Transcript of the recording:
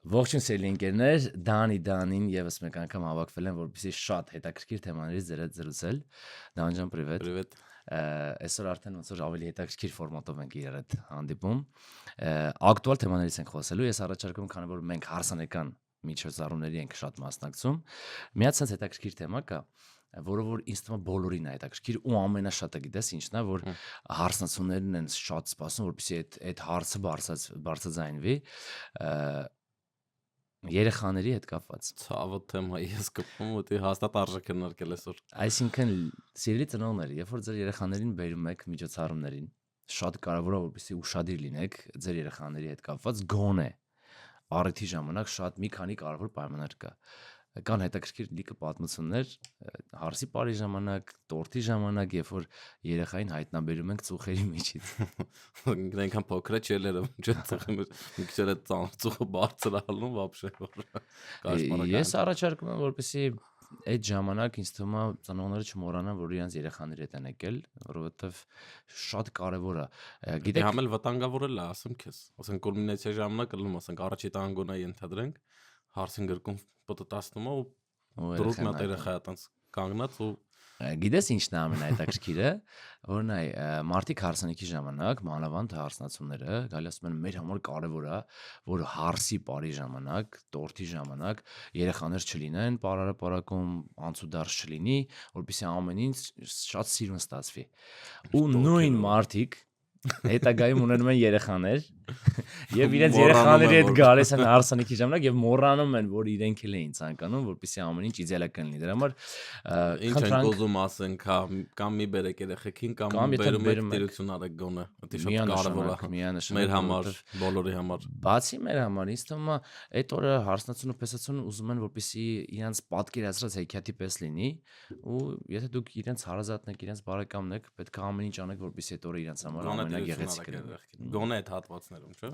Ողջույն սիրելի ընկերներ, Դանին եւս մեկ անգամ հավաքվել են, որպեսզի շատ հետաքրքիր թեմաներից ձեր հետ զրուցել։ Դան ջան, привет։ Привет։ Այսօր արդեն ոնց որ ավելի հետաքրքիր ֆորմատով ենք իրար հետ հանդիպում։ Ակտուալ թեմաներից ենք խոսելու։ Ես առաջարկում եմ, քանի որ մենք հարսանեկան միջոցառումների ենք շատ մասնակցում, միած sense հետաքրքիր թեմա կա, որը որ ինձ թվում է բոլորին է հետաքրքիր ու ամենաշատը գիտես ինչն է, որ հարսնացուներն են շատ սպասում, որպեսզի այդ հարցը բարձրաձայնվի երեխաների հետ կապված։ Ցավոտ թեմա ես կպում ու դի հաստատ արժե քննարկել այսօր։ Այսինքն սիրելի ծնողներ, երբ որ ձեր երեխաներին բերում եք միջոցառումներին, շատ կարևոր է որպեսզի ուշադիր լինեք ձեր երեխաների հետ կապված գոնե առիթի ժամանակ շատ մի քանի կարևոր պայմաններ կա։ Կան հետաքրքիր լիքը պատմություններ հարսի բարի ժամանակ, տորթի ժամանակ, երբ որ երեխային հայտնաբերում ենք ծուխերի միջից։ Այնքան փոքր է չելերը, չէ՞ ծխի մեջ մի քիչ էլ ծուխը բարձր ալնում вообще կաշմարական։ Ես առաջարկում եմ, որպեսզի այդ ժամանակ ինձ թվում է ծնողները չմոռանան, որ իրենց երեխաների հետ են եկել, որովհետև շատ կարևոր է։ Գիտեք, համ էլ վտանգավոր էլ է, ասեմ քեզ։ Ասենք կուլմինացիա ժամանակ ելնում, ասենք առաջի տանգոնա ենթադրենք, հարսին գրկում պտտացնում ու դրուկն է երեխայա տենց կանգնած ու գիտես ինչն է ամենահետաքրքիրը, որ նայ մարտիկ հարսանիքի ժամանակ մանավանդ հարսնացուները գալի ասում են մեր համար կարևոր է, որ հարսի բարի ժամանակ, տորթի ժամանակ երեխաներ չլինեն, պարարապարակում անցուդարձ չլինի, որպեսզի ամեն ինչ շատ սիրուն ստացվի։ Ու նույն մարտիկ հետագայում ունենում են երեխաներ եւ իրենց երեխաների հետ գալիս են հարսանիքի ժամանակ եւ մոռանում են, որ իրենք էլ էին ցանկանում, որպեսզի ամեն ինչ իդեալական լինի։ Դրա համար ինչ են կոզում ասենք, հա, կամ մի բերեք երեխեքին կամ բերում եք տիրություն արեք գոնե։ Դա շատ կարևոր է մեր համար, բոլորի համար։ Բացի մեր համար, ինձ թվում է այդ օրը հարսնացուն ու փեսացուն ուզում են, որպեսզի իրենց պատկերացրած հեքիաթի պես լինի, ու եթե դուք իրենց հարազատն եք, իրենց բարեկամն եք, պետք է ամեն ինչ անեք, որպեսզի այդ օրը իրենց համար ամենագեղեցիկը լինի։ Գոնե այդ հատվածներում, չէ՞։